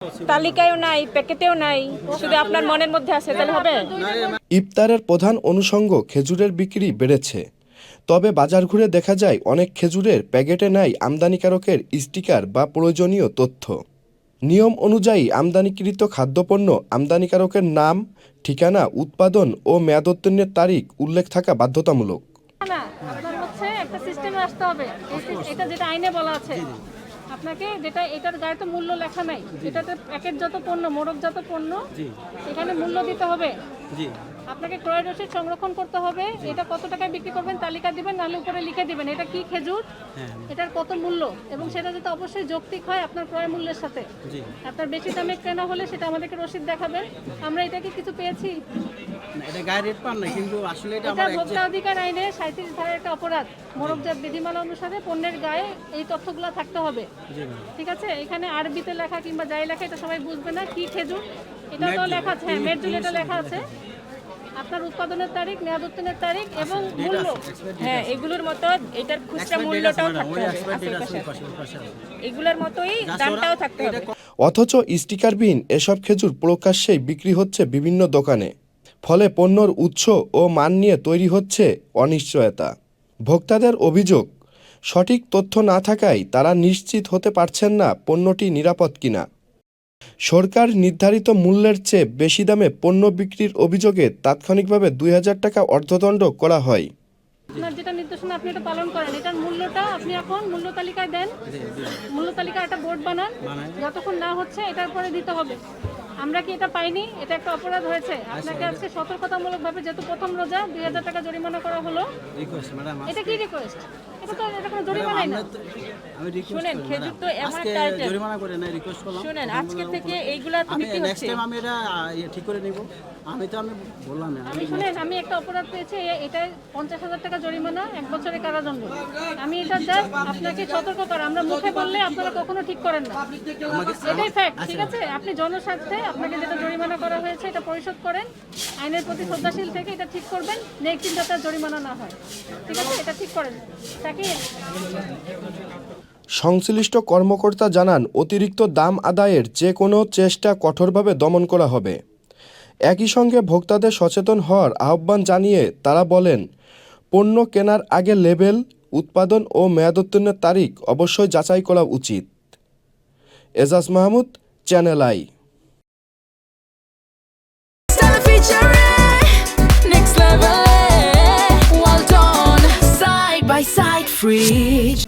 তালিকায়ও নাই, প্যাকেটেও নাই, শুধু আপনার মনের মধ্যে আছে, তাহলে হবে? ইফতারের প্রধান অনুষঙ্গ খেজুরের বিক্রি বেড়েছে। তবে বাজার ঘুরে দেখা যায় অনেক খেজুরের প্যাকেটে নাই আমদানিকারকের স্টিকার বা প্রয়োজনীয় তথ্য। নিয়ম অনুযায়ী আমদানিকৃত খাদ্যপণ্য আমদানিকারকের নাম, ঠিকানা, উৎপাদন ও মেয়াদোত্তীর্ণের তারিখ উল্লেখ থাকা বাধ্যতামূলক। না, আপনার হচ্ছে একটা সিস্টেমে আসতে হবে। এটা যেটা আইনে বলা আছে, আপনাকে যেটা এটার গায়ে তো মূল্য লেখা নাই, এটাতে প্যাকেটজাত পণ্য, মোড়কজাত পণ্য, এখানে মূল্য দিতে হবে। আপনাকে ক্রয় রসিদ সংরক্ষণ করতে হবে, এটা কত টাকায় বিক্রি করবেন তালিকা দিবেন, নাহলে উপরে লিখে দিবেন এটা কি খেজুর, এটার কত মূল্য, এবং সেটা যাতে অবশ্যই যৌক্তিক হয় আপনার ক্রয় মূল্যের সাথে। আপনার বেশি দামে কেনা হলে সেটা আমাদেরকে রসিদ দেখাবেন। আমরা এটাকে কিছু পেয়েছি, এটা গায়ে রেট পান না, কিন্তু আসলে এটা এটা ভোক্তা অধিকার আইনে 37 ধারার একটা অপরাধ। মোড়কজাত বিধিমালা অনুসারে পণ্যের গায়ে এই তথ্যগুলো থাকতে হবে। ঠিক আছে, এখানে আরবিতে লেখা কিংবা যাই লেখা এটা সবাই বুঝবে না কি খেজুর, এটা তো লেখা আছে, হ্যাঁ মেরজুল এটা লেখা আছে, আপনার উৎপাদনের তারিখ, মেয়াদ উত্তীর্ণের তারিখ এবং মূল্য। হ্যাঁ, এগুলোর মতো এটার খুচরা মূল্যটাও থাকতে হবে, এগুলোর মতোই দামটাও থাকতে হবে। অথচ স্টিকারবিহীন এসব খেজুর প্রকাশ্যেই বিক্রি হচ্ছে বিভিন্ন দোকানে। ফলে পণ্যর উৎস ও মান নিয়ে তৈরি হচ্ছে অনিশ্চয়তা। ভোক্তাদের অভিযোগ, সঠিক তথ্য না থাকায় তারা নিশ্চিত হতে পারছেন না পণ্যটি নিরাপদ কিনা। সরকার নির্ধারিত মূল্যের চেয়ে বেশি দামে পণ্য বিক্রির অভিযোগে তাৎক্ষণিকভাবে 2000 টাকা অর্থদণ্ড করা হয়। আপনার যেটা নির্দেশনা আপনি এটা পালন করেন, এটার মূল্যটা আপনি এখন মূল্য তালিকায় দেন, মূল্য তালিকায় একটা বোর্ড বানান, যতক্ষণ না হচ্ছে এটার পরে দিতে হবে। আমরা কি এটা পাইনি? এটা একটা অপরাধ হয়েছে। আপনাকে আজকে সতর্কতামূলকভাবে যেহেতু প্রথম রোজা 2000 টাকা জরিমানা করা হলো। এটা কি রিকোয়েস্ট? এটা তো এটা কোনো জরিমানাই না। শুনেন, খেজুর তো এমন একটা আইটেম, জরিমানা করে না, রিকোয়েস্ট করলাম। শুনেন আজকে থেকে এইগুলা তো আমি বিক্রি নেক্সট হচ্ছে। টাইম আমি এটা ঠিক করে নিব। আমি বললাম না, আমি শুনেন, আমি একটা অপরাধ পেয়েছি, এটা 50,000 টাকা জরিমানা, 1 বছরের কারাদণ্ড। আমি এটা জাস্ট আপনাকে সতর্ক করা, আমরা মুখে বললে আপনারা কখনো ঠিক করেন না, এটাই ফ্যাক্ট। ঠিক আছে, আপনি জনস্বার্থে আপনাকে যেটা জরিমানা করা হয়েছে এটা পরিশোধ করেন, আইনের প্রতি শ্রদ্ধাশীল থেকে এটা ঠিক করবেন, নেক্সট দিন যাতে জরিমানা না হয়। ঠিক আছে, এটা ঠিক করেন। তাকে সংশ্লিষ্ট কর্মকর্তা জানান, অতিরিক্ত দাম আদায়ের যে কোনো চেষ্টা কঠোরভাবে দমন করা হবে। একই সঙ্গে ভোক্তাদের সচেতন হওয়ার আহ্বান জানিয়ে তারা বলেন, পণ্য কেনার আগে লেবেল, উৎপাদন ও মেয়াদোত্তীর্ণের তারিখ অবশ্যই যাচাই করা উচিত। Ejaz Mahmud, channel I. Next level, well done, side by side, fridge.